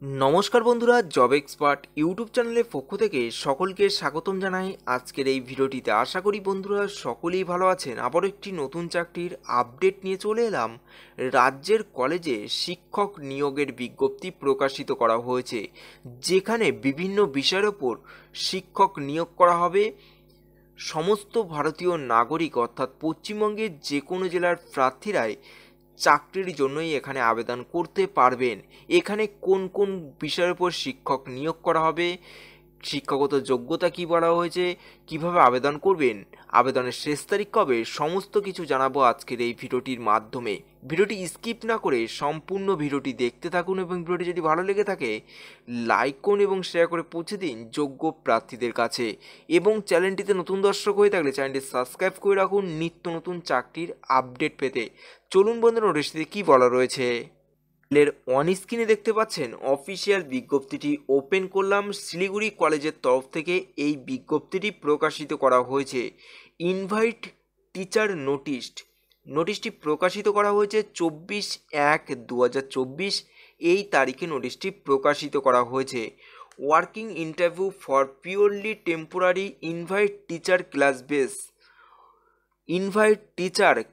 নমস্কার বন্ধুরা, job expert YouTube চ্যানেলের পক্ষ থেকে সকলকে স্বাগতম জানাই। আজকের এই ভিডিওটিতে আশা করি বন্ধুরা সকলেই ভালো আছেন। আবারও একটি নতুন চাকরির আপডেট নিয়ে চলে এলাম। রাজ্যের কলেজে শিক্ষক নিয়োগের বিজ্ঞপ্তি প্রকাশিত করা হয়েছে, যেখানে বিভিন্ন বিষয়ের ওপর শিক্ষক নিয়োগ করা হবে। সমস্ত ভারতীয় নাগরিক অর্থাৎ পশ্চিমবঙ্গের যে কোনো জেলার প্রার্থীরাই চাকরির জন্যই এখানে আবেদন করতে পারবেন। এখানে কোন কোন বিষয়ের উপর শিক্ষক নিয়োগ করা হবে, শিক্ষাগত যোগ্যতা কী বলা হয়েছে, কিভাবে আবেদন করবেন, আবেদনের শেষ তারিখ কবে, সমস্ত কিছু জানাবো আজকের এই ভিডিওটির মাধ্যমে। ভিডিওটি স্কিপ না করে সম্পূর্ণ ভিডিওটি দেখতে থাকুন এবং ভিডিওটি যদি ভালো লেগে থাকে লাইক করুন এবং শেয়ার করে পৌঁছে দিন যোগ্য প্রার্থীদের কাছে। এবং চ্যানেলটিতে নতুন দর্শক হয়ে থাকলে চ্যানেলটি সাবস্ক্রাইব করে রাখুন নিত্য নতুন চাকরির আপডেট পেতে। চলুন বন্ধুরা, নোটিশটিতে কী বলা রয়েছে। এর অন স্ক্রিনে দেখতে পাচ্ছেন অফিসিয়াল বিজ্ঞপ্তিটি ওপেন করলাম। শিলিগুড়ি কলেজের তরফ থেকে এই বিজ্ঞপ্তিটি প্রকাশিত করা হয়েছে। ইনভাইট টিচার নোটিশটি প্রকাশিত করা হয়েছে 24/1/2024 এই তারিখে নোটিশটি প্রকাশিত করা হয়েছে। Working interview for purely temporary invite teacher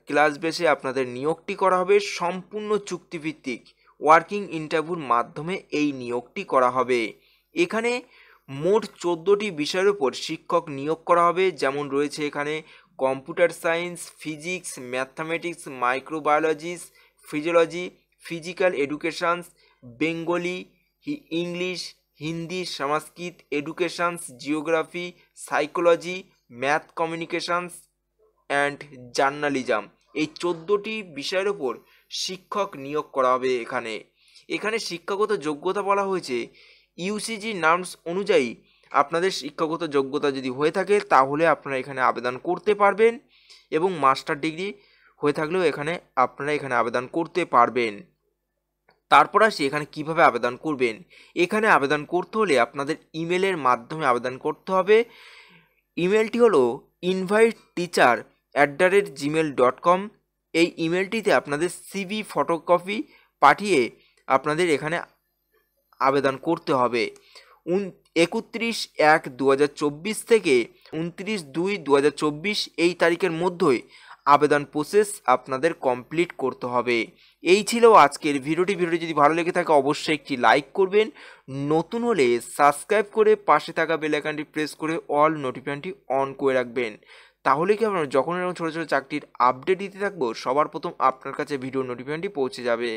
class বেসে আপনাদের নিয়োগটি করা হবে। সম্পূর্ণ চুক্তিভিত্তিক ওয়ার্কিং ইন্টারভিউর মাধ্যমে এই নিয়োগটি করা হবে। এখানে মোট 14টি বিষয়ের উপর শিক্ষক নিয়োগ করা হবে, যেমন রয়েছে এখানে computer science, physics, mathematics, microbiology, physiology, physical educations, Bengali, English, Hindi, Sanskrit, educations, geography, psychology, math communications and journalism. এই 14টি বিষয়ের ওপর শিক্ষক নিয়োগ করা হবে। এখানে শিক্ষাগত যোগ্যতা বলা হয়েছে ইউজিসি নর্মস অনুযায়ী আপনাদের শিক্ষাগত যোগ্যতা যদি হয়ে থাকে তাহলে আপনারা এখানে আবেদন করতে পারবেন, এবং মাস্টার ডিগ্রি হয়ে থাকলেও আপনারা এখানে আবেদন করতে পারবেন। তারপর আসি এখানে কিভাবে আবেদন করবেন। এখানে আবেদন করতে হলে আপনাদের ইমেলের মাধ্যমে আবেদন করতে হবে। ইমেলটি হলো inviteteacher@gmail.com। এই ইমেলটিতে আপনাদের সিভি ফটোকপি পাঠিয়ে আপনাদের এখানে আবেদন করতে হবে। 31/1/2024 থেকে 29/2/2024 এই তারিখের মধ্যেই আবেদন প্রসেস আপনাদের কমপ্লিট করতে হবে। এই ছিল আজকের ভিডিওটি যদি ভালো লেগে থাকে অবশ্যই একটি লাইক করবেন, নতুন হলে সাবস্ক্রাইব করে পাশে থাকা বেল আইকনটি প্রেস করে অল নোটিফিকেশনটি অন করে রাখবেন। তাহলে কি আপনারা যখন এরকম ছোটো ছোটো চাকরির আপডেট দিতে থাকবো সবার প্রথম আপনার কাছে ভিডিও নোটিফিকেশনটি পৌঁছে যাবে।